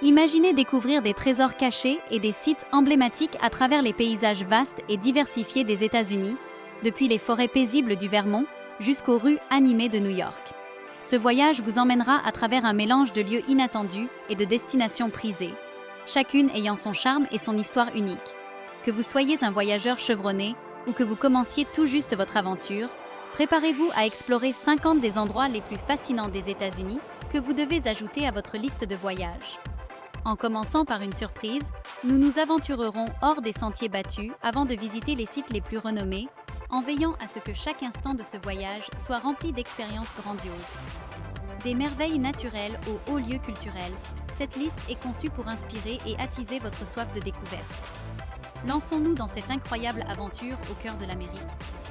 Imaginez découvrir des trésors cachés et des sites emblématiques à travers les paysages vastes et diversifiés des États-Unis, depuis les forêts paisibles du Vermont jusqu'aux rues animées de New York. Ce voyage vous emmènera à travers un mélange de lieux inattendus et de destinations prisées, chacune ayant son charme et son histoire unique. Que vous soyez un voyageur chevronné ou que vous commenciez tout juste votre aventure, préparez-vous à explorer 50 des endroits les plus fascinants des États-Unis que vous devez ajouter à votre liste de voyages. En commençant par une surprise, nous nous aventurerons hors des sentiers battus avant de visiter les sites les plus renommés, en veillant à ce que chaque instant de ce voyage soit rempli d'expériences grandioses. Des merveilles naturelles aux hauts lieux culturels, cette liste est conçue pour inspirer et attiser votre soif de découverte. Lançons-nous dans cette incroyable aventure au cœur de l'Amérique,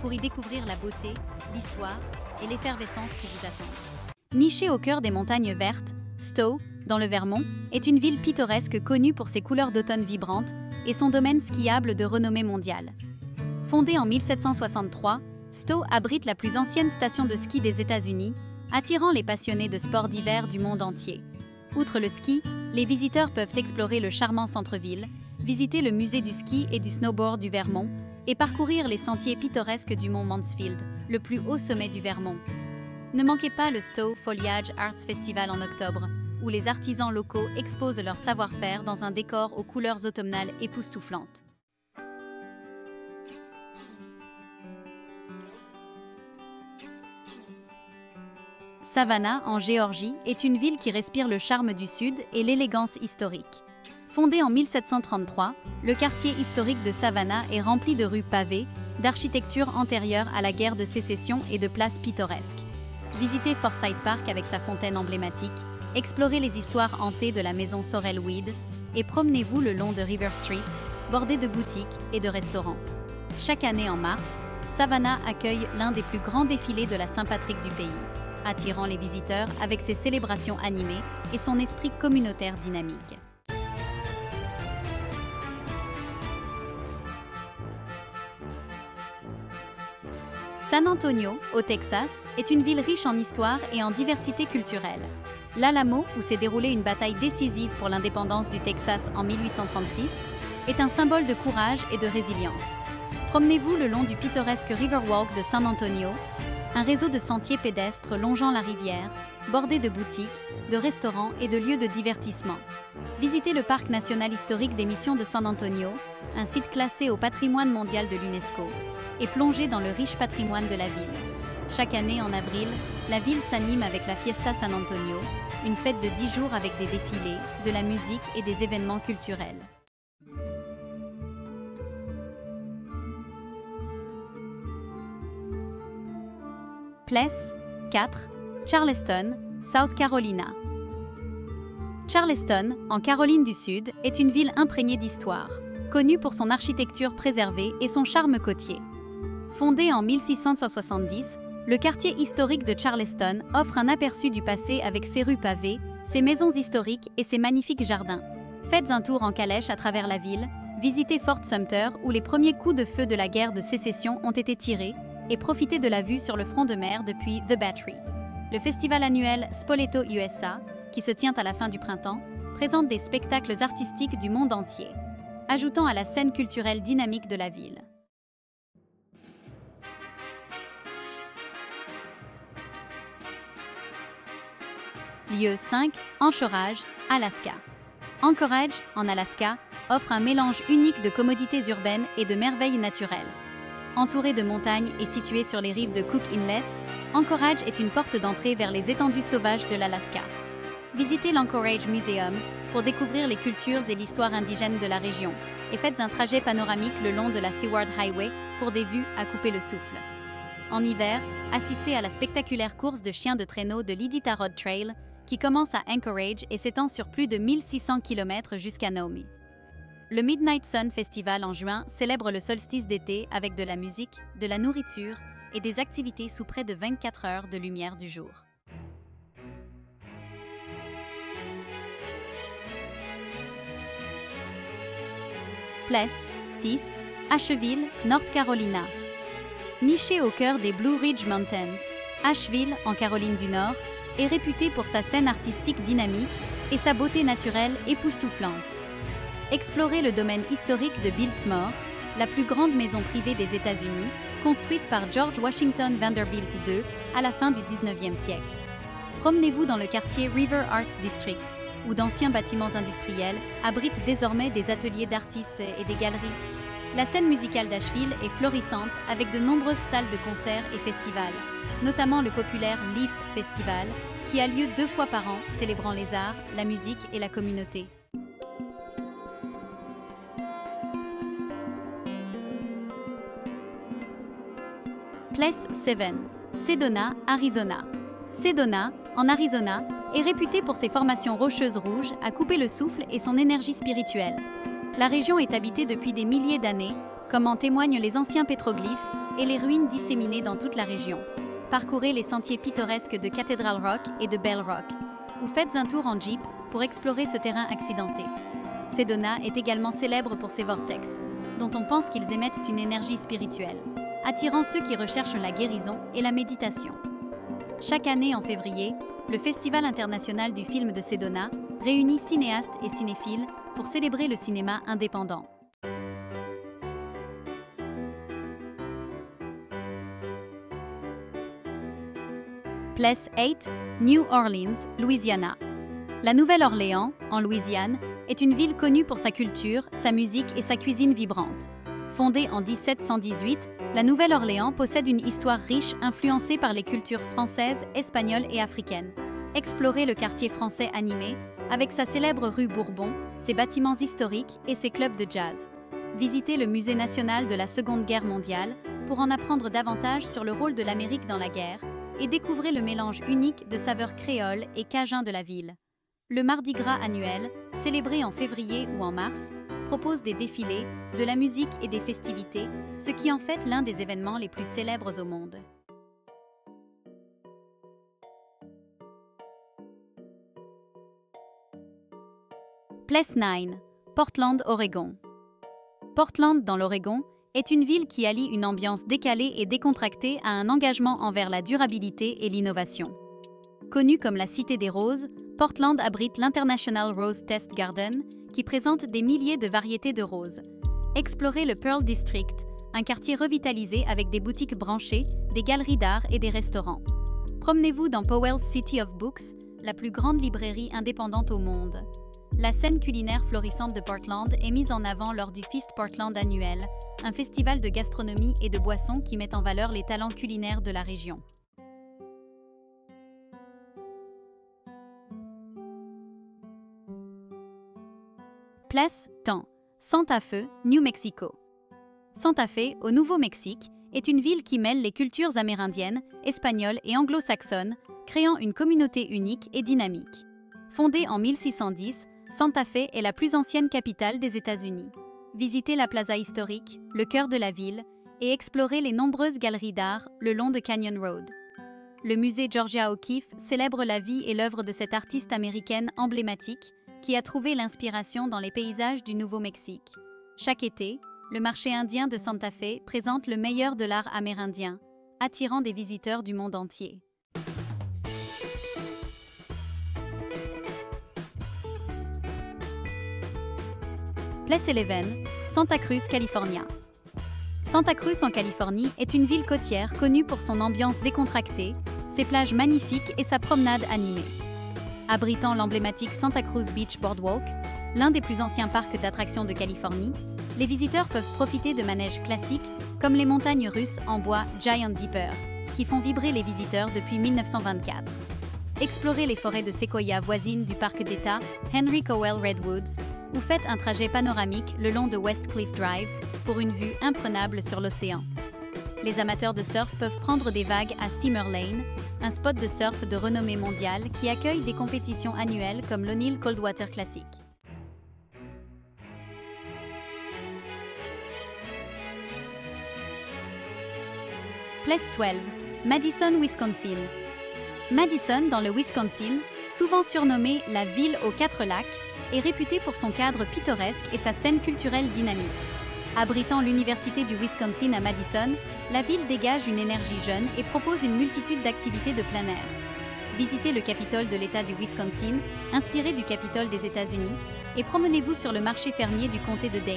pour y découvrir la beauté, l'histoire et l'effervescence qui vous attendent. Nichée au cœur des montagnes vertes, Stowe, dans le Vermont, est une ville pittoresque connue pour ses couleurs d'automne vibrantes et son domaine skiable de renommée mondiale. Fondée en 1763, Stowe abrite la plus ancienne station de ski des États-Unis, attirant les passionnés de sports d'hiver du monde entier. Outre le ski, les visiteurs peuvent explorer le charmant centre-ville, visiter le musée du ski et du snowboard du Vermont et parcourir les sentiers pittoresques du mont Mansfield, le plus haut sommet du Vermont. Ne manquez pas le Stowe Foliage Arts Festival en octobre, où les artisans locaux exposent leur savoir-faire dans un décor aux couleurs automnales époustouflantes. Savannah, en Géorgie, est une ville qui respire le charme du Sud et l'élégance historique. Fondé en 1733, le quartier historique de Savannah est rempli de rues pavées, d'architecture antérieure à la guerre de sécession et de places pittoresques. Visitez Forsyth Park avec sa fontaine emblématique, explorez les histoires hantées de la maison Sorrel Weed et promenez-vous le long de River Street, bordé de boutiques et de restaurants. Chaque année en mars, Savannah accueille l'un des plus grands défilés de la Saint-Patrick du pays, attirant les visiteurs avec ses célébrations animées et son esprit communautaire dynamique. San Antonio, au Texas, est une ville riche en histoire et en diversité culturelle. L'Alamo, où s'est déroulée une bataille décisive pour l'indépendance du Texas en 1836, est un symbole de courage et de résilience. Promenez-vous le long du pittoresque Riverwalk de San Antonio, un réseau de sentiers pédestres longeant la rivière, bordé de boutiques, de restaurants et de lieux de divertissement. Visitez le parc national historique des Missions de San Antonio, un site classé au patrimoine mondial de l'UNESCO, et plongez dans le riche patrimoine de la ville. Chaque année en avril, la ville s'anime avec la Fiesta San Antonio, une fête de 10 jours avec des défilés, de la musique et des événements culturels. Place 4, Charleston, South Carolina. Charleston, en Caroline du Sud, est une ville imprégnée d'histoire, connue pour son architecture préservée et son charme côtier. Fondé en 1670, le quartier historique de Charleston offre un aperçu du passé avec ses rues pavées, ses maisons historiques et ses magnifiques jardins. Faites un tour en calèche à travers la ville, visitez Fort Sumter où les premiers coups de feu de la guerre de sécession ont été tirés et profitez de la vue sur le front de mer depuis The Battery. Le festival annuel Spoleto USA, qui se tient à la fin du printemps, présente des spectacles artistiques du monde entier, ajoutant à la scène culturelle dynamique de la ville. Lieu 5, Anchorage, Alaska. Anchorage, en Alaska, offre un mélange unique de commodités urbaines et de merveilles naturelles. Entouré de montagnes et situé sur les rives de Cook Inlet, Anchorage est une porte d'entrée vers les étendues sauvages de l'Alaska. Visitez l'Anchorage Museum pour découvrir les cultures et l'histoire indigène de la région et faites un trajet panoramique le long de la Seward Highway pour des vues à couper le souffle. En hiver, assistez à la spectaculaire course de chiens de traîneau de l'Iditarod Trail qui commence à Anchorage et s'étend sur plus de 1600 km jusqu'à Naomi. Le Midnight Sun Festival en juin célèbre le solstice d'été avec de la musique, de la nourriture et des activités sous près de 24 heures de lumière du jour. Place 6, Asheville, North Carolina. Nichée au cœur des Blue Ridge Mountains, Asheville, en Caroline du Nord, est réputée pour sa scène artistique dynamique, et sa beauté naturelle époustouflante. Explorez le domaine historique de Biltmore, la plus grande maison privée des États-Unis, construite par George Washington Vanderbilt II à la fin du 19e siècle. Promenez-vous dans le quartier River Arts District, où d'anciens bâtiments industriels abritent désormais des ateliers d'artistes et des galeries. La scène musicale d'Asheville est florissante avec de nombreuses salles de concerts et festivals, notamment le populaire Leaf Festival, qui a lieu 2 fois par an, célébrant les arts, la musique et la communauté. Place 7, Sedona, Arizona. Sedona, en Arizona, est réputée pour ses formations rocheuses rouges à couper le souffle et son énergie spirituelle. La région est habitée depuis des milliers d'années, comme en témoignent les anciens pétroglyphes et les ruines disséminées dans toute la région. Parcourez les sentiers pittoresques de Cathedral Rock et de Bell Rock, ou faites un tour en Jeep pour explorer ce terrain accidenté. Sedona est également célèbre pour ses vortex, dont on pense qu'ils émettent une énergie spirituelle, attirant ceux qui recherchent la guérison et la méditation. Chaque année en février, le Festival international du film de Sedona réunit cinéastes et cinéphiles pour célébrer le cinéma indépendant. Place 8, New Orleans, Louisiana. La Nouvelle-Orléans, en Louisiane, est une ville connue pour sa culture, sa musique et sa cuisine vibrante. Fondée en 1718, la Nouvelle-Orléans possède une histoire riche influencée par les cultures françaises, espagnoles et africaines. Explorez le quartier français animé, avec sa célèbre rue Bourbon, ses bâtiments historiques et ses clubs de jazz. Visitez le Musée national de la Seconde Guerre mondiale pour en apprendre davantage sur le rôle de l'Amérique dans la guerre et découvrez le mélange unique de saveurs créoles et cajun de la ville. Le Mardi Gras annuel, célébré en février ou en mars, propose des défilés, de la musique et des festivités, ce qui en fait l'un des événements les plus célèbres au monde. Place 9, Portland, Oregon. Portland, dans l'Oregon, est une ville qui allie une ambiance décalée et décontractée à un engagement envers la durabilité et l'innovation. Connue comme la Cité des Roses, Portland abrite l'International Rose Test Garden, qui présente des milliers de variétés de roses. Explorez le Pearl District, un quartier revitalisé avec des boutiques branchées, des galeries d'art et des restaurants. Promenez-vous dans Powell's City of Books, la plus grande librairie indépendante au monde. La scène culinaire florissante de Portland est mise en avant lors du Feast Portland annuel, un festival de gastronomie et de boissons qui met en valeur les talents culinaires de la région. Place 10, Santa Fe, New Mexico. Santa Fe, au Nouveau-Mexique, est une ville qui mêle les cultures amérindiennes, espagnoles et anglo-saxonnes, créant une communauté unique et dynamique. Fondée en 1610, Santa Fe est la plus ancienne capitale des États-Unis. Visitez la plaza historique, le cœur de la ville, et explorez les nombreuses galeries d'art le long de Canyon Road. Le musée Georgia O'Keeffe célèbre la vie et l'œuvre de cette artiste américaine emblématique qui a trouvé l'inspiration dans les paysages du Nouveau-Mexique. Chaque été, le marché indien de Santa Fe présente le meilleur de l'art amérindien, attirant des visiteurs du monde entier. Place 11, Santa Cruz, California. Santa Cruz en Californie est une ville côtière connue pour son ambiance décontractée, ses plages magnifiques et sa promenade animée. Abritant l'emblématique Santa Cruz Beach Boardwalk, l'un des plus anciens parcs d'attractions de Californie, les visiteurs peuvent profiter de manèges classiques comme les montagnes russes en bois Giant Dipper, qui font vibrer les visiteurs depuis 1924. Explorez les forêts de séquoia voisines du parc d'État Henry Cowell Redwoods ou faites un trajet panoramique le long de West Cliff Drive pour une vue imprenable sur l'océan. Les amateurs de surf peuvent prendre des vagues à Steamer Lane, un spot de surf de renommée mondiale qui accueille des compétitions annuelles comme l'O'Neill Coldwater Classic. Place 12, Madison, Wisconsin. Madison, dans le Wisconsin, souvent surnommée la ville aux 4 lacs, est réputée pour son cadre pittoresque et sa scène culturelle dynamique. Abritant l'Université du Wisconsin à Madison, la ville dégage une énergie jeune et propose une multitude d'activités de plein air. Visitez le Capitole de l'État du Wisconsin, inspiré du Capitole des États-Unis, et promenez-vous sur le marché fermier du comté de Dane,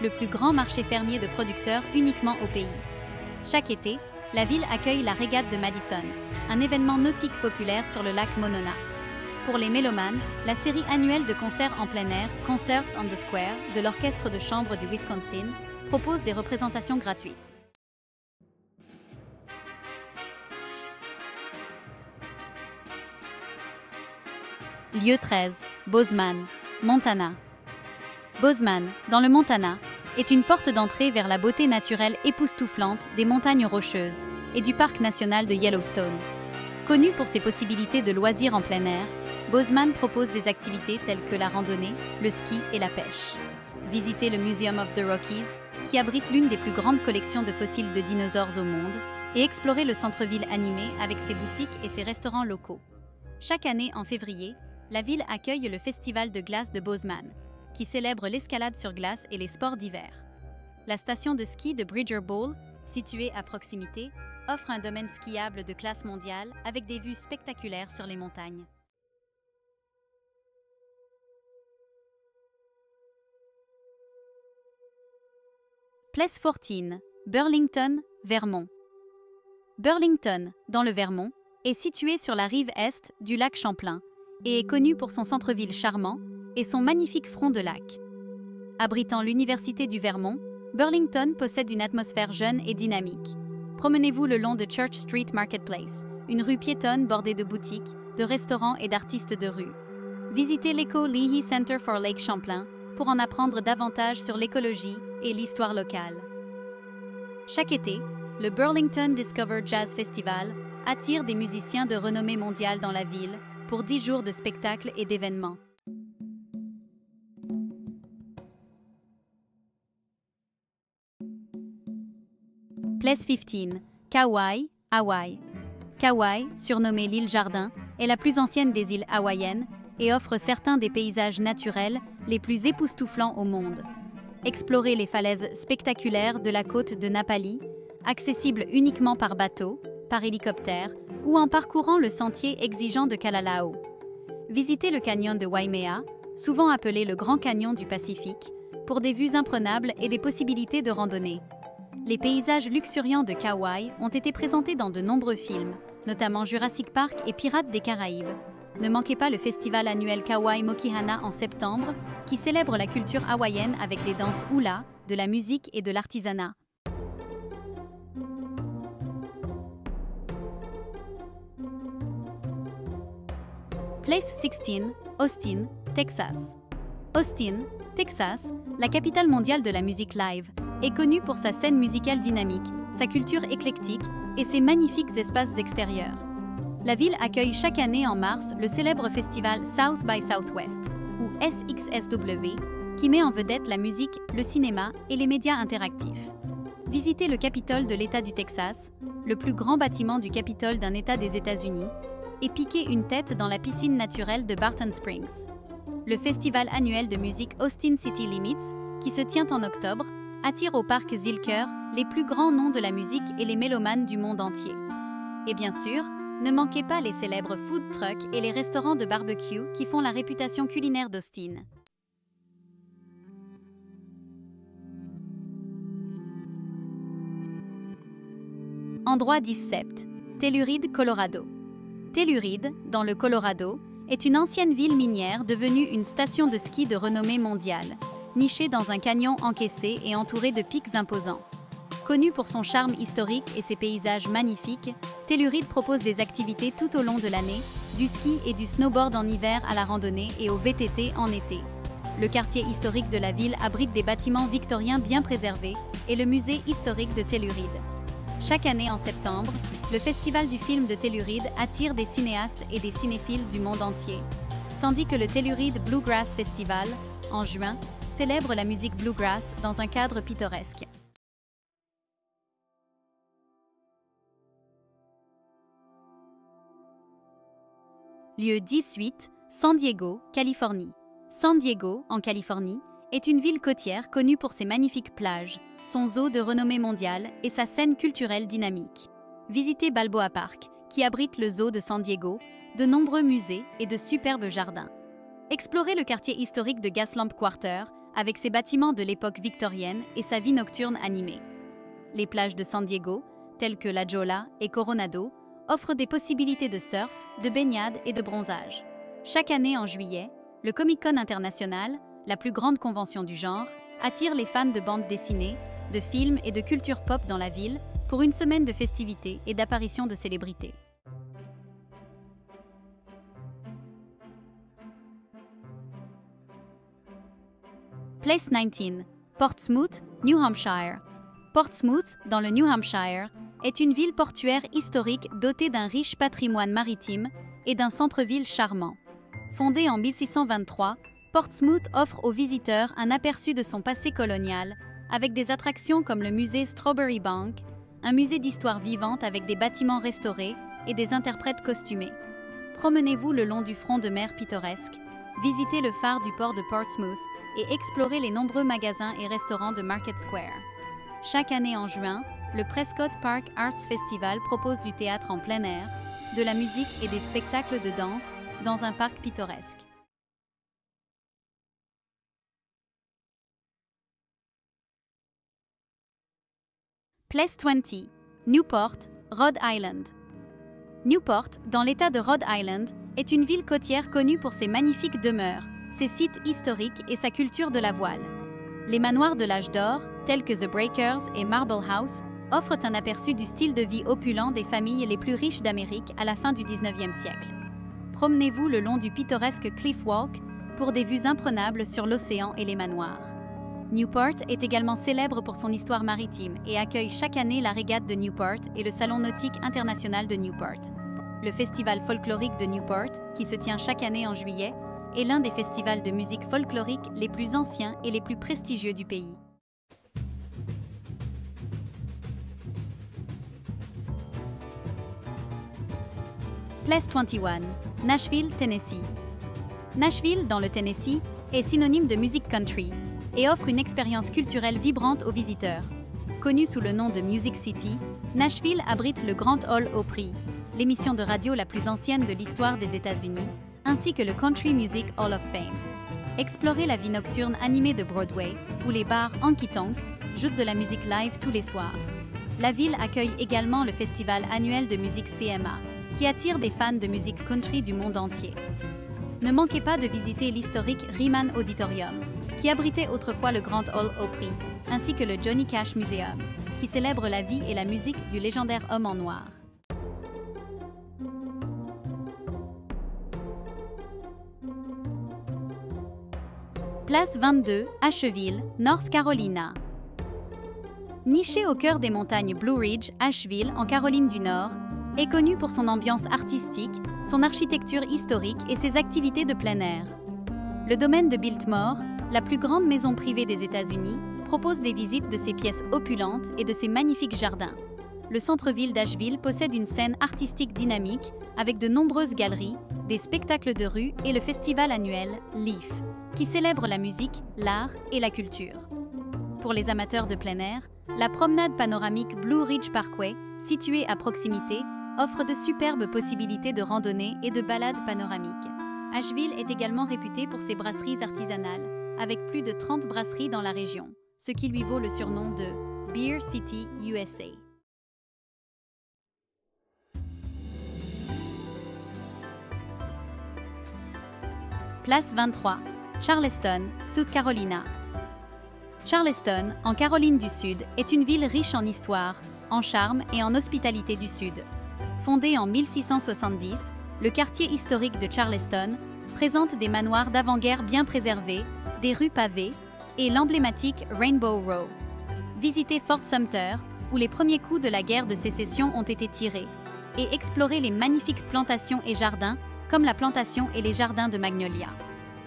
le plus grand marché fermier de producteurs uniquement au pays. Chaque été, la ville accueille la régate de Madison, un événement nautique populaire sur le lac Monona. Pour les mélomanes, la série annuelle de concerts en plein air, Concerts on the Square, de l'Orchestre de chambre du Wisconsin, propose des représentations gratuites. Lieu 13, Bozeman, Montana. Bozeman, dans le Montana, est une porte d'entrée vers la beauté naturelle époustouflante des montagnes rocheuses et du parc national de Yellowstone. Connu pour ses possibilités de loisirs en plein air, Bozeman propose des activités telles que la randonnée, le ski et la pêche. Visitez le Museum of the Rockies, qui abrite l'une des plus grandes collections de fossiles de dinosaures au monde, et explorez le centre-ville animé avec ses boutiques et ses restaurants locaux. Chaque année en février, la ville accueille le Festival de glace de Bozeman, qui célèbre l'escalade sur glace et les sports d'hiver. La station de ski de Bridger Bowl, située à proximité, offre un domaine skiable de classe mondiale avec des vues spectaculaires sur les montagnes. Place 14, Burlington, Vermont. Burlington, dans le Vermont, est situé sur la rive est du lac Champlain et est connu pour son centre-ville charmant et son magnifique front de lac. Abritant l'Université du Vermont, Burlington possède une atmosphère jeune et dynamique. Promenez-vous le long de Church Street Marketplace, une rue piétonne bordée de boutiques, de restaurants et d'artistes de rue. Visitez l'Eco-Leahy Center for Lake Champlain pour en apprendre davantage sur l'écologie et l'histoire locale. Chaque été, le Burlington Discover Jazz Festival attire des musiciens de renommée mondiale dans la ville pour 10 jours de spectacles et d'événements. Place 15, Kauai, Hawaï. Kauai, surnommée l'île Jardin, est la plus ancienne des îles hawaïennes et offre certains des paysages naturels les plus époustouflants au monde. Explorez les falaises spectaculaires de la côte de Napali, accessibles uniquement par bateau, par hélicoptère ou en parcourant le sentier exigeant de Kalalao. Visitez le canyon de Waimea, souvent appelé le Grand Canyon du Pacifique, pour des vues imprenables et des possibilités de randonnée. Les paysages luxuriants de Kauai ont été présentés dans de nombreux films, notamment Jurassic Park et Pirates des Caraïbes. Ne manquez pas le festival annuel Kauai Mokihana en septembre, qui célèbre la culture hawaïenne avec des danses hula, de la musique et de l'artisanat. Place 16, Austin, Texas. Austin, Texas, la capitale mondiale de la musique live, est connue pour sa scène musicale dynamique, sa culture éclectique et ses magnifiques espaces extérieurs. La ville accueille chaque année en mars le célèbre festival South by Southwest, ou SXSW, qui met en vedette la musique, le cinéma et les médias interactifs. Visitez le Capitole de l'État du Texas, le plus grand bâtiment du Capitole d'un État des États-Unis, et piquez une tête dans la piscine naturelle de Barton Springs. Le festival annuel de musique Austin City Limits, qui se tient en octobre, attire au parc Zilker les plus grands noms de la musique et les mélomanes du monde entier. Et bien sûr, ne manquez pas les célèbres food trucks et les restaurants de barbecue qui font la réputation culinaire d'Austin. Endroit 17, Telluride, Colorado. Telluride, dans le Colorado, est une ancienne ville minière devenue une station de ski de renommée mondiale, nichée dans un canyon encaissé et entourée de pics imposants. Connue pour son charme historique et ses paysages magnifiques, Telluride propose des activités tout au long de l'année, du ski et du snowboard en hiver à la randonnée et au VTT en été. Le quartier historique de la ville abrite des bâtiments victoriens bien préservés et le musée historique de Telluride. Chaque année en septembre, le Festival du film de Telluride attire des cinéastes et des cinéphiles du monde entier, tandis que le Telluride Bluegrass Festival, en juin, célèbre la musique bluegrass dans un cadre pittoresque. Lieu 18, San Diego, Californie. San Diego, en Californie, est une ville côtière connue pour ses magnifiques plages, son zoo de renommée mondiale et sa scène culturelle dynamique. Visitez Balboa Park, qui abrite le zoo de San Diego, de nombreux musées et de superbes jardins. Explorez le quartier historique de Gaslamp Quarter avec ses bâtiments de l'époque victorienne et sa vie nocturne animée. Les plages de San Diego, telles que La Jolla et Coronado, offrent des possibilités de surf, de baignade et de bronzage. Chaque année en juillet, le Comic-Con International, la plus grande convention du genre, attire les fans de bandes dessinées, de films et de culture pop dans la ville pour une semaine de festivités et d'apparitions de célébrités. Place 19, Portsmouth, New Hampshire. Portsmouth, dans le New Hampshire, est une ville portuaire historique dotée d'un riche patrimoine maritime et d'un centre-ville charmant. Fondée en 1623, Portsmouth offre aux visiteurs un aperçu de son passé colonial, avec des attractions comme le musée Strawberry Bank, un musée d'histoire vivante avec des bâtiments restaurés et des interprètes costumés. Promenez-vous le long du front de mer pittoresque, visitez le phare du port de Portsmouth et explorez les nombreux magasins et restaurants de Market Square. Chaque année en juin, le Prescott Park Arts Festival propose du théâtre en plein air, de la musique et des spectacles de danse dans un parc pittoresque. Place 20, Newport, Rhode Island. Newport, dans l'État de Rhode Island, est une ville côtière connue pour ses magnifiques demeures, ses sites historiques et sa culture de la voile. Les manoirs de l'âge d'or, tels que The Breakers et Marble House, offrent un aperçu du style de vie opulent des familles les plus riches d'Amérique à la fin du 19e siècle. Promenez-vous le long du pittoresque Cliff Walk pour des vues imprenables sur l'océan et les manoirs. Newport est également célèbre pour son histoire maritime et accueille chaque année la régate de Newport et le Salon nautique international de Newport. Le festival folklorique de Newport, qui se tient chaque année en juillet, est l'un des festivals de musique folklorique les plus anciens et les plus prestigieux du pays. Place 21, Nashville, Tennessee. Nashville, dans le Tennessee, est synonyme de musique country et offre une expérience culturelle vibrante aux visiteurs. Connue sous le nom de Music City, Nashville abrite le Grand Ole Opry, l'émission de radio la plus ancienne de l'histoire des États-Unis, ainsi que le Country Music Hall of Fame. Explorez la vie nocturne animée de Broadway, où les bars Honky Tonk jouent de la musique live tous les soirs. La ville accueille également le festival annuel de musique CMA, qui attire des fans de musique country du monde entier. Ne manquez pas de visiter l'historique Ryman Auditorium, qui abritait autrefois le Grand Ole Opry, ainsi que le Johnny Cash Museum, qui célèbre la vie et la musique du légendaire homme en noir. Place 22, Asheville, North Carolina. Nichée au cœur des montagnes Blue Ridge, Asheville, en Caroline du Nord, est connue pour son ambiance artistique, son architecture historique et ses activités de plein air. Le domaine de Biltmore, la plus grande maison privée des États-Unis, propose des visites de ses pièces opulentes et de ses magnifiques jardins. Le centre-ville d'Asheville possède une scène artistique dynamique avec de nombreuses galeries, des spectacles de rue et le festival annuel Leaf, qui célèbre la musique, l'art et la culture. Pour les amateurs de plein air, la promenade panoramique Blue Ridge Parkway, située à proximité, offre de superbes possibilités de randonnée et de balades panoramiques. Asheville est également réputée pour ses brasseries artisanales, avec plus de 30 brasseries dans la région, ce qui lui vaut le surnom de Beer City USA. Place 23, Charleston, South Carolina. Charleston, en Caroline du Sud, est une ville riche en histoire, en charme et en hospitalité du Sud. Fondé en 1670, le quartier historique de Charleston présente des manoirs d'avant-guerre bien préservés, des rues pavées et l'emblématique Rainbow Row. Visitez Fort Sumter, où les premiers coups de la guerre de sécession ont été tirés, et explorez les magnifiques plantations et jardins, comme la plantation et les jardins de Magnolia.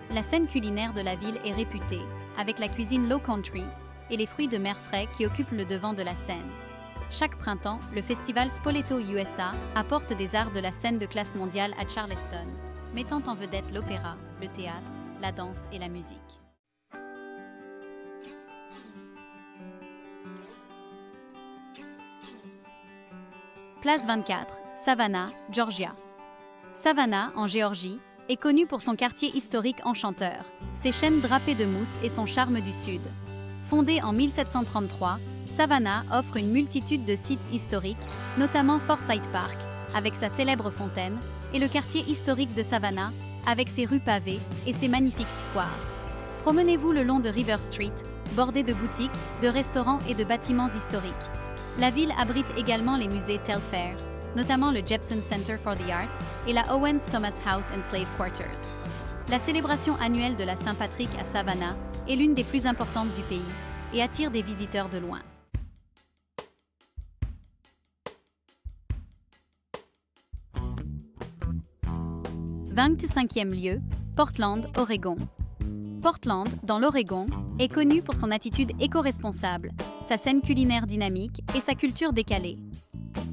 La scène culinaire de la ville est réputée, avec la cuisine Low Country et les fruits de mer frais qui occupent le devant de la scène. Chaque printemps, le festival Spoleto USA apporte des arts de la scène de classe mondiale à Charleston, mettant en vedette l'opéra, le théâtre, la danse et la musique. Place 24, Savannah, Georgia. Savannah, en Géorgie, est connue pour son quartier historique enchanteur, ses chênes drapés de mousse et son charme du sud. Fondée en 1733, Savannah offre une multitude de sites historiques, notamment Forsyth Park, avec sa célèbre fontaine, et le quartier historique de Savannah, avec ses rues pavées et ses magnifiques squares. Promenez-vous le long de River Street, bordé de boutiques, de restaurants et de bâtiments historiques. La ville abrite également les musées Telfair, notamment le Jepson Center for the Arts et la Owens Thomas House and Slave Quarters. La célébration annuelle de la Saint-Patrick à Savannah est l'une des plus importantes du pays et attire des visiteurs de loin. « 25e lieu, Portland, Oregon. Portland, dans l'Oregon, est connu pour son attitude éco-responsable, sa scène culinaire dynamique et sa culture décalée.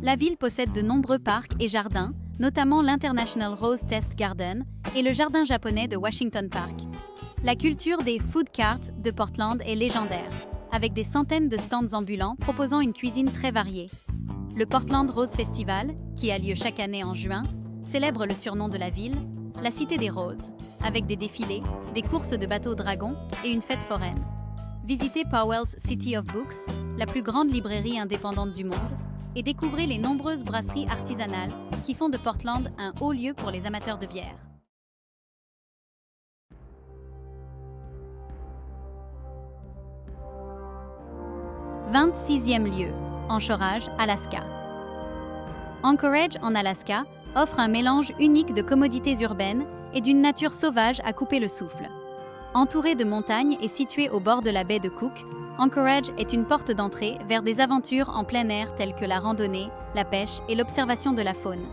La ville possède de nombreux parcs et jardins, notamment l'International Rose Test Garden et le jardin japonais de Washington Park. La culture des food carts de Portland est légendaire, avec des centaines de stands ambulants proposant une cuisine très variée. Le Portland Rose Festival, qui a lieu chaque année en juin, célèbre le surnom de la ville, la Cité des Roses, avec des défilés, des courses de bateaux dragons et une fête foraine. Visitez Powell's City of Books, la plus grande librairie indépendante du monde, et découvrez les nombreuses brasseries artisanales qui font de Portland un haut lieu pour les amateurs de bière. « 26e lieu, Anchorage, Alaska. Anchorage, en Alaska, offre un mélange unique de commodités urbaines et d'une nature sauvage à couper le souffle. Entourée de montagnes et située au bord de la baie de Cook, Anchorage est une porte d'entrée vers des aventures en plein air telles que la randonnée, la pêche et l'observation de la faune.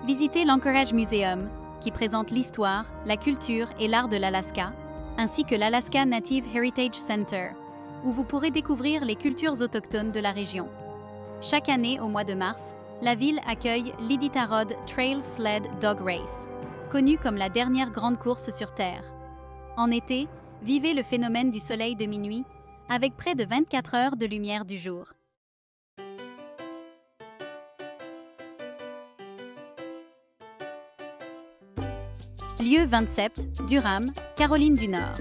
Visitez l'Anchorage Museum, qui présente l'histoire, la culture et l'art de l'Alaska, ainsi que l'Alaska Native Heritage Center, où vous pourrez découvrir les cultures autochtones de la région. Chaque année, au mois de mars, la ville accueille l'Iditarod Trail Sled Dog Race, connue comme la dernière grande course sur Terre. En été, vivez le phénomène du soleil de minuit avec près de 24 heures de lumière du jour. Lieu 27, Durham, Caroline du Nord.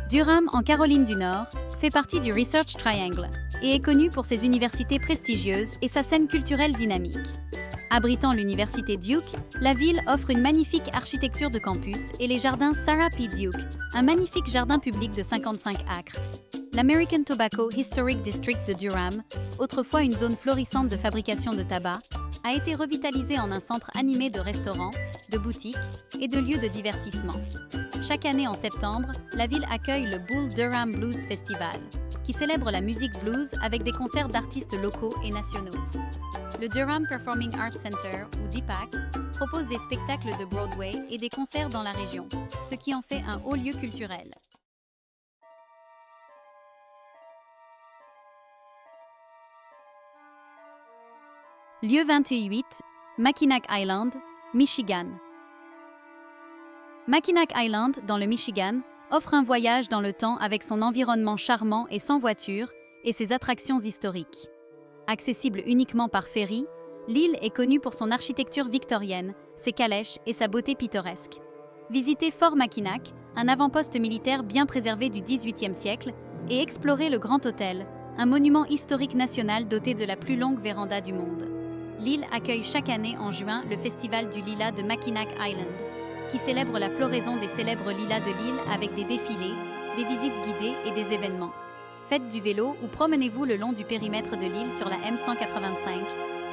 Durham, en Caroline du Nord, fait partie du Research Triangle et est connue pour ses universités prestigieuses et sa scène culturelle dynamique. Abritant l'université Duke, la ville offre une magnifique architecture de campus et les jardins Sarah P. Duke, un magnifique jardin public de 55 acres. L'American Tobacco Historic District de Durham, autrefois une zone florissante de fabrication de tabac, a été revitalisé en un centre animé de restaurants, de boutiques et de lieux de divertissement. Chaque année en septembre, la ville accueille le Bull Durham Blues Festival, qui célèbre la musique blues avec des concerts d'artistes locaux et nationaux. Le Durham Performing Arts Center, ou DPAC, propose des spectacles de Broadway et des concerts dans la région, ce qui en fait un haut lieu culturel. Lieu 28, Mackinac Island, Michigan. Mackinac Island, dans le Michigan, offre un voyage dans le temps avec son environnement charmant et sans voiture et ses attractions historiques. Accessible uniquement par ferry, l'île est connue pour son architecture victorienne, ses calèches et sa beauté pittoresque. Visitez Fort Mackinac, un avant-poste militaire bien préservé du XVIIIe siècle, et explorez le Grand Hôtel, un monument historique national doté de la plus longue véranda du monde. L'île accueille chaque année en juin le Festival du Lilas de Mackinac Island, qui célèbre la floraison des célèbres lilas de l'île avec des défilés, des visites guidées et des événements. Faites du vélo ou promenez-vous le long du périmètre de l'île sur la M185,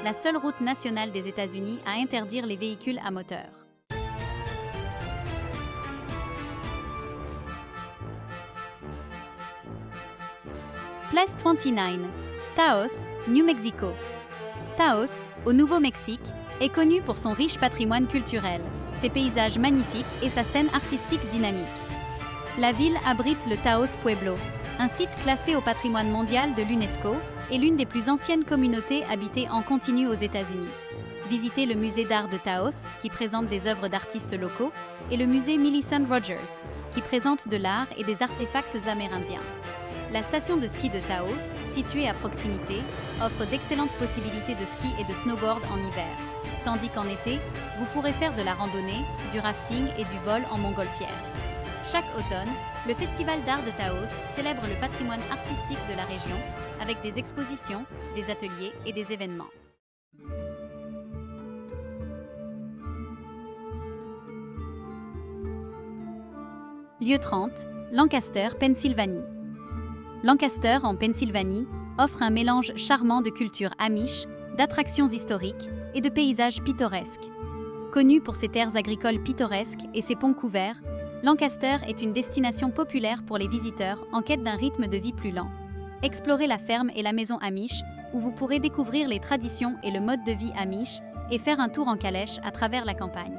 la seule route nationale des États-Unis à interdire les véhicules à moteur. Place 29, Taos, New Mexico. Taos, au Nouveau-Mexique, est connu pour son riche patrimoine culturel, ses paysages magnifiques et sa scène artistique dynamique. La ville abrite le Taos Pueblo, un site classé au patrimoine mondial de l'UNESCO et l'une des plus anciennes communautés habitées en continu aux États-Unis. Visitez le musée d'art de Taos, qui présente des œuvres d'artistes locaux, et le musée Millicent Rogers, qui présente de l'art et des artefacts amérindiens. La station de ski de Taos, située à proximité, offre d'excellentes possibilités de ski et de snowboard en hiver. tandis qu'en été, vous pourrez faire de la randonnée, du rafting et du vol en montgolfière. Chaque automne, le Festival d'art de Taos célèbre le patrimoine artistique de la région avec des expositions, des ateliers et des événements. Lieu 30, Lancaster, Pennsylvanie. Lancaster, en Pennsylvanie, offre un mélange charmant de culture amish, d'attractions historiques et de paysages pittoresques. Connu pour ses terres agricoles pittoresques et ses ponts couverts, Lancaster est une destination populaire pour les visiteurs en quête d'un rythme de vie plus lent. Explorez la ferme et la maison amish, où vous pourrez découvrir les traditions et le mode de vie amish et faire un tour en calèche à travers la campagne.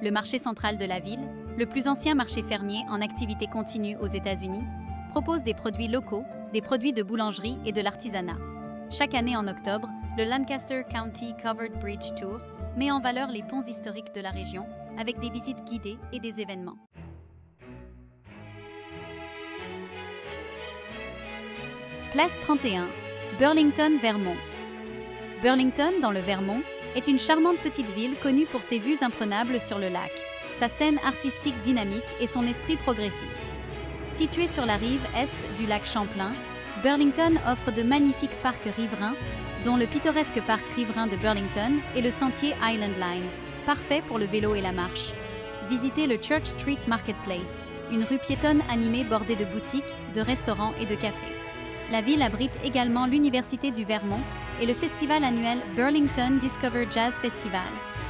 Le marché central de la ville, le plus ancien marché fermier en activité continue aux États-Unis, propose des produits locaux, des produits de boulangerie et de l'artisanat. Chaque année en octobre, le Lancaster County Covered Bridge Tour met en valeur les ponts historiques de la région avec des visites guidées et des événements. Place 31, Burlington, Vermont. Burlington, dans le Vermont, est une charmante petite ville connue pour ses vues imprenables sur le lac, sa scène artistique dynamique et son esprit progressiste. Située sur la rive est du lac Champlain, Burlington offre de magnifiques parcs riverains, dont le pittoresque parc riverain de Burlington et le sentier Island Line, parfait pour le vélo et la marche. Visitez le Church Street Marketplace, une rue piétonne animée bordée de boutiques, de restaurants et de cafés. La ville abrite également l'Université du Vermont et le festival annuel Burlington Discover Jazz Festival,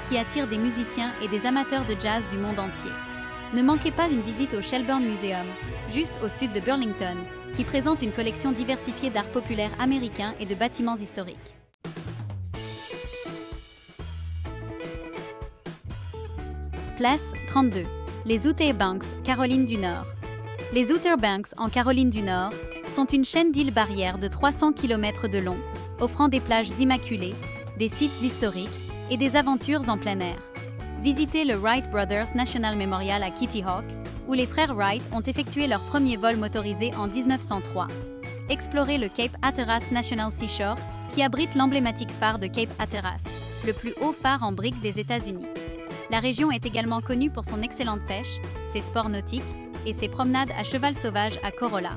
qui attire des musiciens et des amateurs de jazz du monde entier. Ne manquez pas une visite au Shelburne Museum, juste au sud de Burlington, qui présente une collection diversifiée d'art populaire américain et de bâtiments historiques. Place 32. Les Outer Banks, Caroline du Nord. Les Outer Banks en Caroline du Nord sont une chaîne d'îles barrières de 300 km de long, offrant des plages immaculées, des sites historiques et des aventures en plein air. Visitez le Wright Brothers National Memorial à Kitty Hawk, où les frères Wright ont effectué leur premier vol motorisé en 1903. Explorez le Cape Hatteras National Seashore, qui abrite l'emblématique phare de Cape Hatteras, le plus haut phare en briques des États-Unis. La région est également connue pour son excellente pêche, ses sports nautiques et ses promenades à cheval sauvage à Corolla,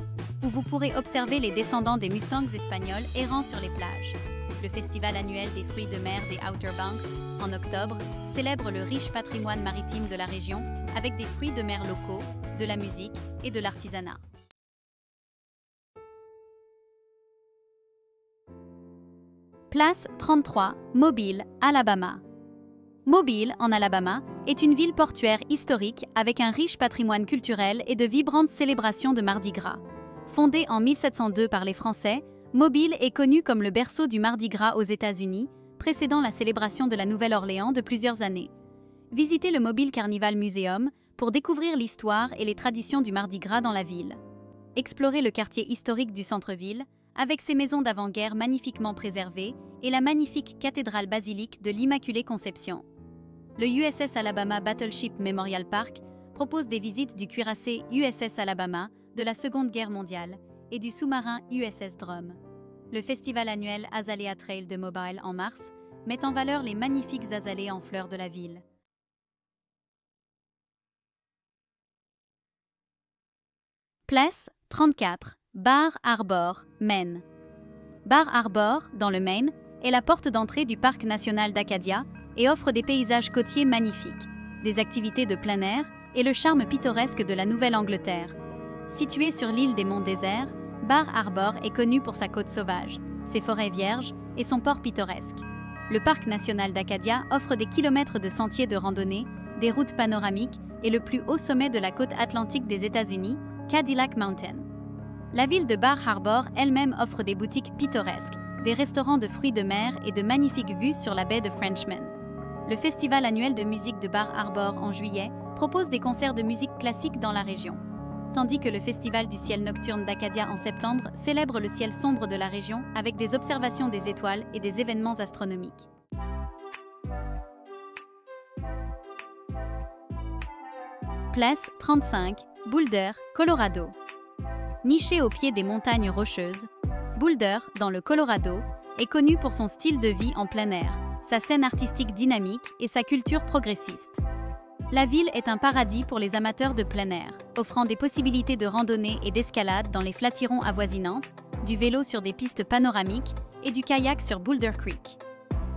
où vous pourrez observer les descendants des Mustangs espagnols errant sur les plages. Le festival annuel des fruits de mer des Outer Banks, en octobre, célèbre le riche patrimoine maritime de la région avec des fruits de mer locaux, de la musique et de l'artisanat. Place 33, Mobile, Alabama. Mobile, en Alabama, est une ville portuaire historique avec un riche patrimoine culturel et de vibrantes célébrations de Mardi Gras. Fondée en 1702 par les Français, Mobile est connue comme le berceau du Mardi Gras aux États-Unis, précédant la célébration de la Nouvelle-Orléans de plusieurs années. Visitez le Mobile Carnival Museum pour découvrir l'histoire et les traditions du Mardi Gras dans la ville. Explorez le quartier historique du centre-ville, avec ses maisons d'avant-guerre magnifiquement préservées et la magnifique cathédrale basilique de l'Immaculée Conception. Le USS Alabama Battleship Memorial Park propose des visites du cuirassé USS Alabama de la Seconde Guerre mondiale et du sous-marin USS Drum. Le festival annuel Azalea Trail de Mobile en mars met en valeur les magnifiques azalées en fleurs de la ville. Place 34, Bar Harbor, Maine. Bar Harbor, dans le Maine, est la porte d'entrée du parc national d'Acadia et offre des paysages côtiers magnifiques, des activités de plein air et le charme pittoresque de la Nouvelle-Angleterre. Situé sur l'île des Monts Déserts, Bar Harbor est connu pour sa côte sauvage, ses forêts vierges et son port pittoresque. Le parc national d'Acadia offre des kilomètres de sentiers de randonnée, des routes panoramiques et le plus haut sommet de la côte atlantique des États-Unis, Cadillac Mountain. La ville de Bar Harbor elle-même offre des boutiques pittoresques, des restaurants de fruits de mer et de magnifiques vues sur la baie de Frenchman. Le festival annuel de musique de Bar Harbor en juillet propose des concerts de musique classique dans la région, tandis que le festival du ciel nocturne d'Acadia en septembre célèbre le ciel sombre de la région avec des observations des étoiles et des événements astronomiques. Place 35, Boulder, Colorado. Niché au pied des montagnes rocheuses, Boulder, dans le Colorado, est connu pour son style de vie en plein air, sa scène artistique dynamique et sa culture progressiste. La ville est un paradis pour les amateurs de plein air, offrant des possibilités de randonnée et d'escalade dans les Flatirons avoisinantes, du vélo sur des pistes panoramiques et du kayak sur Boulder Creek.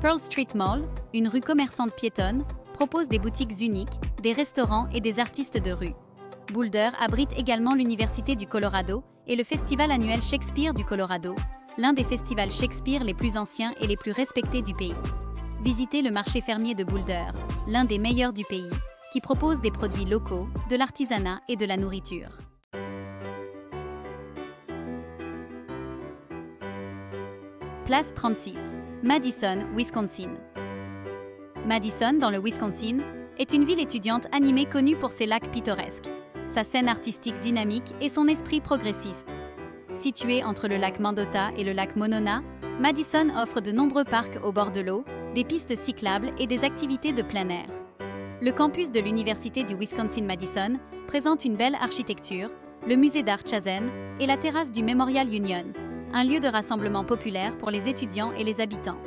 Pearl Street Mall, une rue commerçante piétonne, propose des boutiques uniques, des restaurants et des artistes de rue. Boulder abrite également l'Université du Colorado et le festival annuel Shakespeare du Colorado, l'un des festivals Shakespeare les plus anciens et les plus respectés du pays. Visitez le marché fermier de Boulder, l'un des meilleurs du pays, qui propose des produits locaux, de l'artisanat et de la nourriture. Place 36, Madison, Wisconsin. Madison, dans le Wisconsin, est une ville étudiante animée connue pour ses lacs pittoresques, sa scène artistique dynamique et son esprit progressiste. Située entre le lac Mendota et le lac Monona, Madison offre de nombreux parcs au bord de l'eau, des pistes cyclables et des activités de plein air. Le campus de l'Université du Wisconsin-Madison présente une belle architecture, le musée d'art Chazen et la terrasse du Memorial Union, un lieu de rassemblement populaire pour les étudiants et les habitants.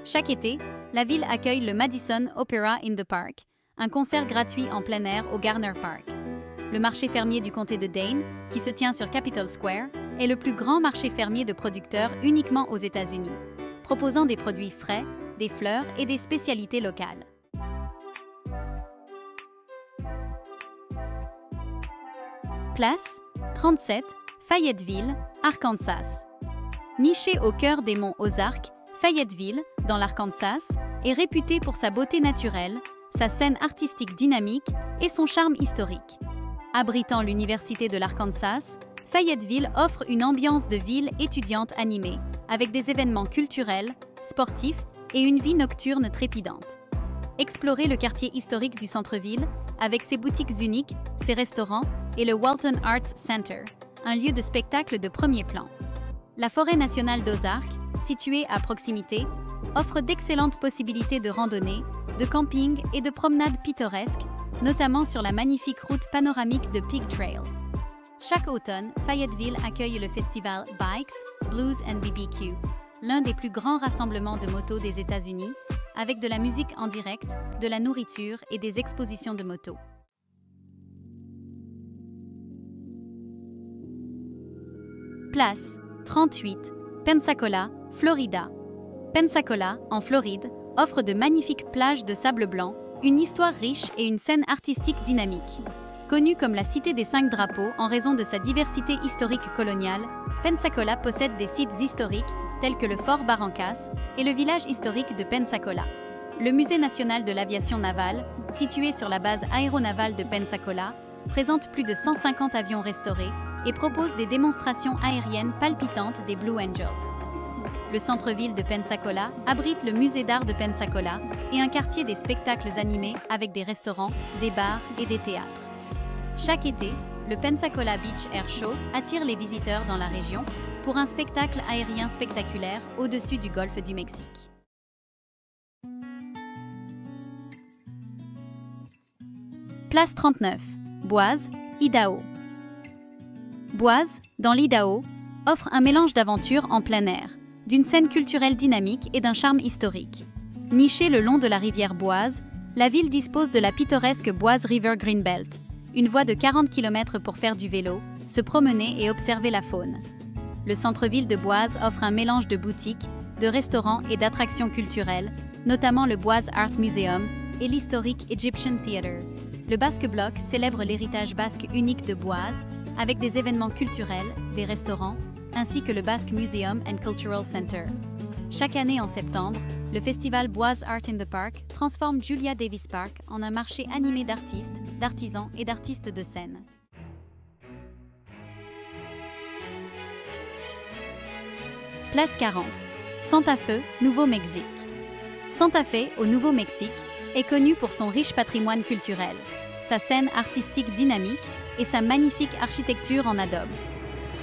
Chaque été, la ville accueille le Madison Opera in the Park, un concert gratuit en plein air au Garner Park. Le marché fermier du comté de Dane, qui se tient sur Capitol Square, est le plus grand marché fermier de producteurs uniquement aux États-Unis, proposant des produits frais, des fleurs et des spécialités locales. Place 37, Fayetteville, Arkansas. Nichée au cœur des monts Ozarks, Fayetteville, dans l'Arkansas, est réputée pour sa beauté naturelle, sa scène artistique dynamique et son charme historique. Abritant l'Université de l'Arkansas, Fayetteville offre une ambiance de ville étudiante animée, avec des événements culturels, sportifs et une vie nocturne trépidante. Explorez le quartier historique du centre-ville, avec ses boutiques uniques, ses restaurants et le Walton Arts Center, un lieu de spectacle de premier plan. La forêt nationale d'Ozarks, située à proximité, offre d'excellentes possibilités de randonnée, de camping et de promenades pittoresques, notamment sur la magnifique route panoramique de Pig Trail. Chaque automne, Fayetteville accueille le festival Bikes, Blues and BBQ, l'un des plus grands rassemblements de motos des États-Unis, avec de la musique en direct, de la nourriture et des expositions de motos. Place 38, Pensacola, Florida. Pensacola, en Floride, offre de magnifiques plages de sable blanc, une histoire riche et une scène artistique dynamique. Connue comme la Cité des 5 drapeaux en raison de sa diversité historique coloniale, Pensacola possède des sites historiques tels que le Fort Barrancas et le village historique de Pensacola. Le Musée national de l'aviation navale, situé sur la base aéronavale de Pensacola, présente plus de 150 avions restaurés et propose des démonstrations aériennes palpitantes des Blue Angels. Le centre-ville de Pensacola abrite le musée d'art de Pensacola et un quartier des spectacles animés avec des restaurants, des bars et des théâtres. Chaque été, le Pensacola Beach Air Show attire les visiteurs dans la région pour un spectacle aérien spectaculaire au-dessus du golfe du Mexique. Place 39, Boise, Idaho. Boise, dans l'Idaho, offre un mélange d'aventures en plein air, d'une scène culturelle dynamique et d'un charme historique. Nichée le long de la rivière Boise, la ville dispose de la pittoresque Boise River Greenbelt, une voie de 40 km pour faire du vélo, se promener et observer la faune. Le centre-ville de Boise offre un mélange de boutiques, de restaurants et d'attractions culturelles, notamment le Boise Art Museum et l'historique Egyptian Theatre. Le Basque Bloc célèbre l'héritage basque unique de Boise, avec des événements culturels, des restaurants, ainsi que le Basque Museum and Cultural Center. Chaque année en septembre, le festival Boise Art in the Park transforme Julia Davis Park en un marché animé d'artistes, d'artisans et d'artistes de scène. Place 40, Santa Fe, Nouveau-Mexique. Santa Fe, au Nouveau-Mexique, est connue pour son riche patrimoine culturel, sa scène artistique dynamique et sa magnifique architecture en adobe.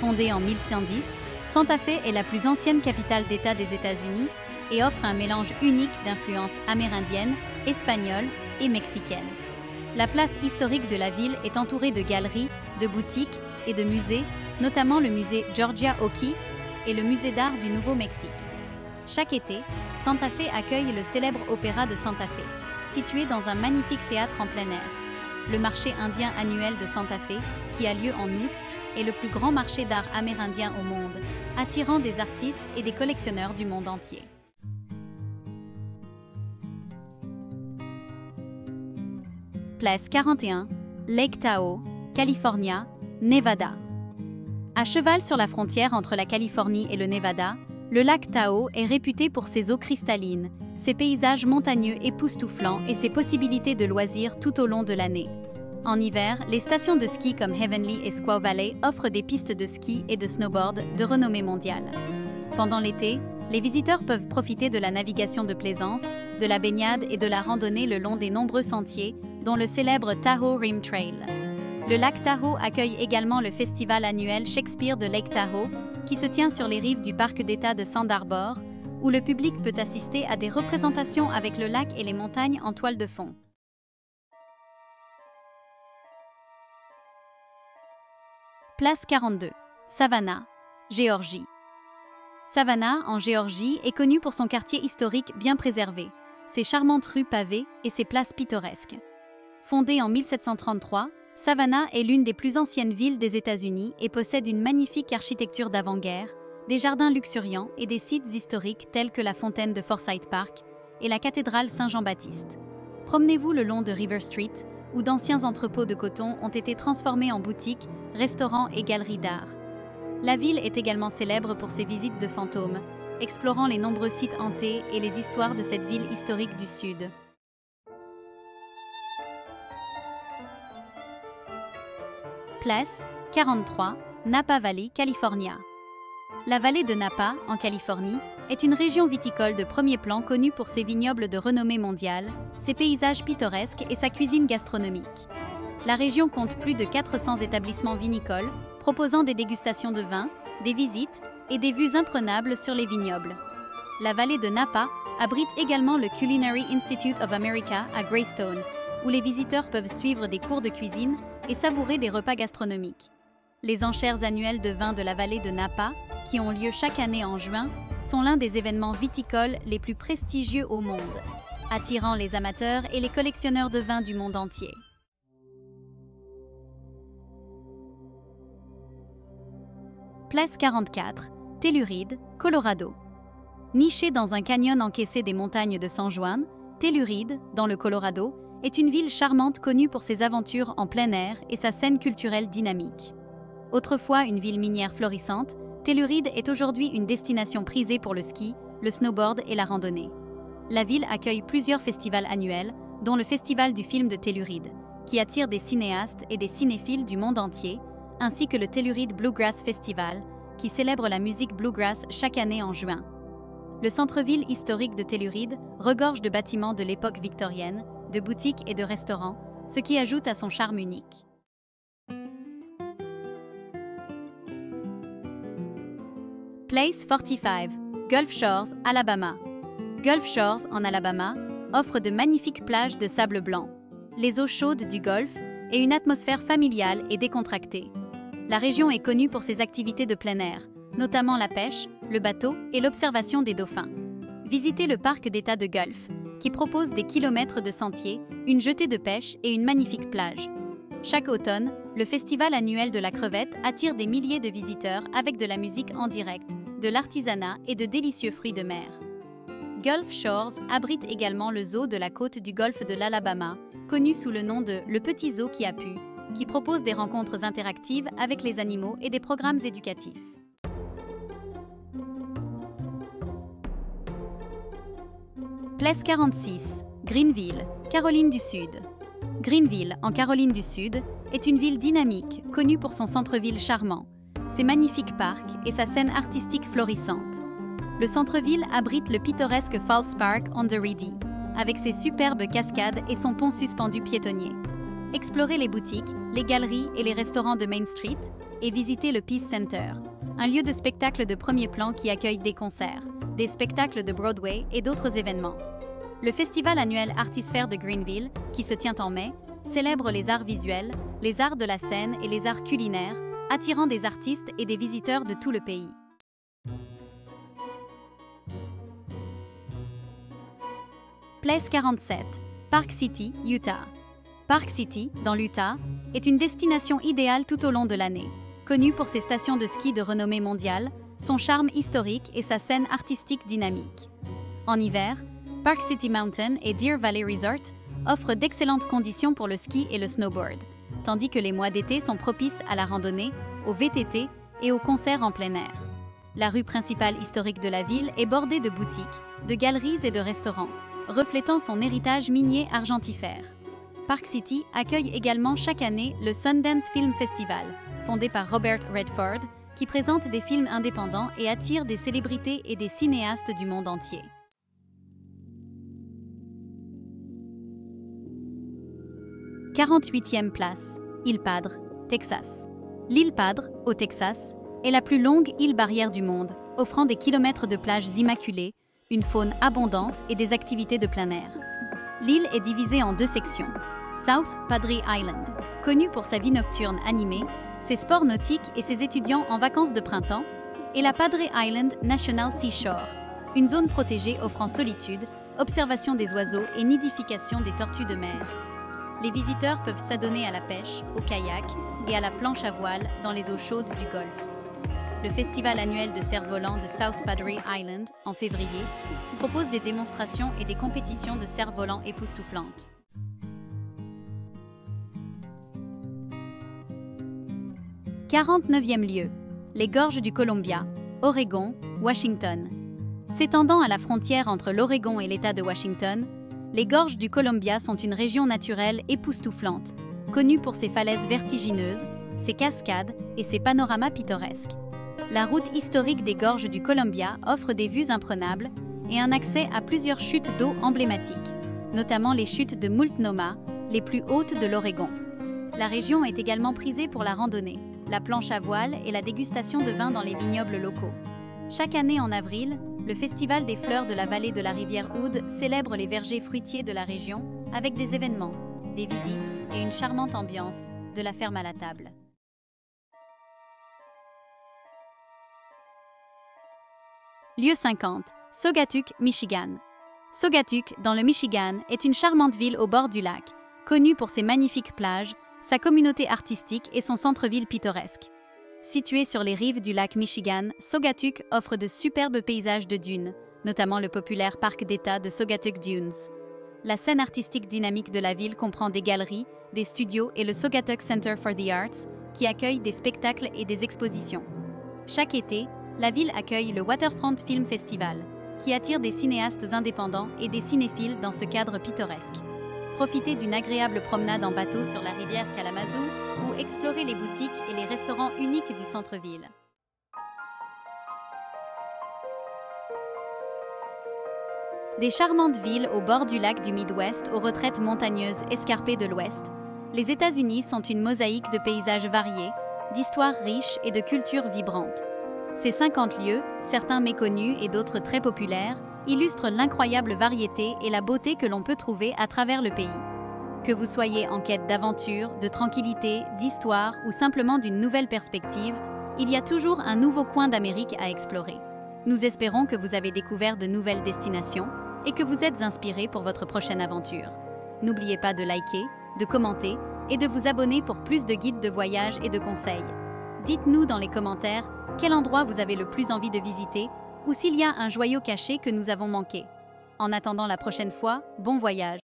Fondée en 1110, Santa Fe est la plus ancienne capitale d'État des États-Unis et offre un mélange unique d'influences amérindiennes, espagnoles et mexicaines. La place historique de la ville est entourée de galeries, de boutiques et de musées, notamment le musée Georgia O'Keeffe et le musée d'art du Nouveau-Mexique. Chaque été, Santa Fe accueille le célèbre Opéra de Santa Fe, situé dans un magnifique théâtre en plein air. Le marché indien annuel de Santa Fe, qui a lieu en août, est le plus grand marché d'art amérindien au monde, attirant des artistes et des collectionneurs du monde entier. Place 41, Lake Tahoe, California, Nevada. À cheval sur la frontière entre la Californie et le Nevada, le lac Tahoe est réputé pour ses eaux cristallines, ses paysages montagneux époustouflants et ses possibilités de loisirs tout au long de l'année. En hiver, les stations de ski comme Heavenly et Squaw Valley offrent des pistes de ski et de snowboard de renommée mondiale. Pendant l'été, les visiteurs peuvent profiter de la navigation de plaisance, de la baignade et de la randonnée le long des nombreux sentiers, dont le célèbre Tahoe Rim Trail. Le lac Tahoe accueille également le festival annuel Shakespeare de Lake Tahoe, qui se tient sur les rives du parc d'État de Sand Arbor, où le public peut assister à des représentations avec le lac et les montagnes en toile de fond. Place 42, Savannah, Géorgie. Savannah, en Géorgie, est connue pour son quartier historique bien préservé, ses charmantes rues pavées et ses places pittoresques. Fondée en 1733, Savannah est l'une des plus anciennes villes des États-Unis et possède une magnifique architecture d'avant-guerre, des jardins luxuriants et des sites historiques tels que la fontaine de Forsyth Park et la cathédrale Saint-Jean-Baptiste. Promenez-vous le long de River Street, où d'anciens entrepôts de coton ont été transformés en boutiques, restaurants et galeries d'art. La ville est également célèbre pour ses visites de fantômes, explorant les nombreux sites hantés et les histoires de cette ville historique du Sud. Place 43, Napa Valley, California. La vallée de Napa, en Californie, est une région viticole de premier plan connue pour ses vignobles de renommée mondiale, ses paysages pittoresques et sa cuisine gastronomique. La région compte plus de 400 établissements vinicoles, proposant des dégustations de vins, des visites et des vues imprenables sur les vignobles. La vallée de Napa abrite également le Culinary Institute of America à Greystone, où les visiteurs peuvent suivre des cours de cuisine et savourer des repas gastronomiques. Les enchères annuelles de vins de la vallée de Napa, qui ont lieu chaque année en juin, sont l'un des événements viticoles les plus prestigieux au monde, attirant les amateurs et les collectionneurs de vins du monde entier. Place 44, Telluride, Colorado. Nichée dans un canyon encaissé des montagnes de San Juan, Telluride, dans le Colorado, est une ville charmante connue pour ses aventures en plein air et sa scène culturelle dynamique. Autrefois une ville minière florissante, Telluride est aujourd'hui une destination prisée pour le ski, le snowboard et la randonnée. La ville accueille plusieurs festivals annuels, dont le Festival du film de Telluride, qui attire des cinéastes et des cinéphiles du monde entier, ainsi que le Telluride Bluegrass Festival, qui célèbre la musique bluegrass chaque année en juin. Le centre-ville historique de Telluride regorge de bâtiments de l'époque victorienne, de boutiques et de restaurants, ce qui ajoute à son charme unique. Place 45, Gulf Shores, Alabama. Gulf Shores, en Alabama, offre de magnifiques plages de sable blanc, les eaux chaudes du Golfe et une atmosphère familiale et décontractée. La région est connue pour ses activités de plein air, notamment la pêche, le bateau et l'observation des dauphins. Visitez le parc d'État de Gulf, qui propose des kilomètres de sentiers, une jetée de pêche et une magnifique plage. Chaque automne, le festival annuel de la crevette attire des milliers de visiteurs avec de la musique en direct, de l'artisanat et de délicieux fruits de mer. Gulf Shores abrite également le zoo de la côte du golfe de l'Alabama, connu sous le nom de « Le Petit Zoo qui a pu », qui propose des rencontres interactives avec les animaux et des programmes éducatifs. Place 46, Greenville, Caroline du Sud. Greenville, en Caroline du Sud, est une ville dynamique, connue pour son centre-ville charmant, ses magnifiques parcs et sa scène artistique florissante. Le centre-ville abrite le pittoresque Falls Park on the Reedy, avec ses superbes cascades et son pont suspendu piétonnier. Explorez les boutiques, les galeries et les restaurants de Main Street et visitez le Peace Center, un lieu de spectacle de premier plan qui accueille des concerts, des spectacles de Broadway et d'autres événements. Le festival annuel Artisphere de Greenville, qui se tient en mai, célèbre les arts visuels, les arts de la scène et les arts culinaires, attirant des artistes et des visiteurs de tout le pays. Place 47, Park City, Utah. Park City, dans l'Utah, est une destination idéale tout au long de l'année. Connue pour ses stations de ski de renommée mondiale, son charme historique et sa scène artistique dynamique. En hiver, Park City Mountain et Deer Valley Resort offrent d'excellentes conditions pour le ski et le snowboard, tandis que les mois d'été sont propices à la randonnée, au VTT et aux concerts en plein air. La rue principale historique de la ville est bordée de boutiques, de galeries et de restaurants, reflétant son héritage minier argentifère. Park City accueille également chaque année le Sundance Film Festival, fondé par Robert Redford, qui présente des films indépendants et attire des célébrités et des cinéastes du monde entier. 48e place, Île Padre, Texas. L'île Padre, au Texas, est la plus longue île barrière du monde, offrant des kilomètres de plages immaculées, une faune abondante et des activités de plein air. L'île est divisée en deux sections. South Padre Island, connu pour sa vie nocturne animée, ses sports nautiques et ses étudiants en vacances de printemps, et la Padre Island National Seashore, une zone protégée offrant solitude, observation des oiseaux et nidification des tortues de mer. Les visiteurs peuvent s'adonner à la pêche, au kayak et à la planche à voile dans les eaux chaudes du Golfe. Le festival annuel de cerf-volant de South Padre Island, en février, propose des démonstrations et des compétitions de cerf-volant époustouflantes. 49e lieu, les gorges du Columbia, Oregon, Washington. S'étendant à la frontière entre l'Oregon et l'État de Washington, les gorges du Columbia sont une région naturelle époustouflante, connue pour ses falaises vertigineuses, ses cascades et ses panoramas pittoresques. La route historique des gorges du Columbia offre des vues imprenables et un accès à plusieurs chutes d'eau emblématiques, notamment les chutes de Multnomah, les plus hautes de l'Oregon. La région est également prisée pour la randonnée, la planche à voile et la dégustation de vin dans les vignobles locaux. Chaque année en avril, le Festival des fleurs de la vallée de la rivière Hood célèbre les vergers fruitiers de la région avec des événements, des visites et une charmante ambiance, de la ferme à la table. Lieu 50, Saugatuck, Michigan. Saugatuck, dans le Michigan, est une charmante ville au bord du lac, connue pour ses magnifiques plages, sa communauté artistique et son centre-ville pittoresque. Située sur les rives du lac Michigan, Saugatuck offre de superbes paysages de dunes, notamment le populaire parc d'État de Saugatuck Dunes. La scène artistique dynamique de la ville comprend des galeries, des studios et le Saugatuck Center for the Arts, qui accueillent des spectacles et des expositions. Chaque été, la ville accueille le Waterfront Film Festival, qui attire des cinéastes indépendants et des cinéphiles dans ce cadre pittoresque. Profitez d'une agréable promenade en bateau sur la rivière Kalamazoo ou explorez les boutiques et les restaurants uniques du centre-ville. Des charmantes villes au bord du lac du Midwest aux retraites montagneuses escarpées de l'Ouest, les États-Unis sont une mosaïque de paysages variés, d'histoires riches et de cultures vibrantes. Ces 50 lieux, certains méconnus et d'autres très populaires, illustrent l'incroyable variété et la beauté que l'on peut trouver à travers le pays. Que vous soyez en quête d'aventure, de tranquillité, d'histoire ou simplement d'une nouvelle perspective, il y a toujours un nouveau coin d'Amérique à explorer. Nous espérons que vous avez découvert de nouvelles destinations et que vous êtes inspirés pour votre prochaine aventure. N'oubliez pas de liker, de commenter et de vous abonner pour plus de guides de voyage et de conseils. Dites-nous dans les commentaires quel endroit vous avez le plus envie de visiter ou s'il y a un joyau caché que nous avons manqué. En attendant la prochaine fois, bon voyage!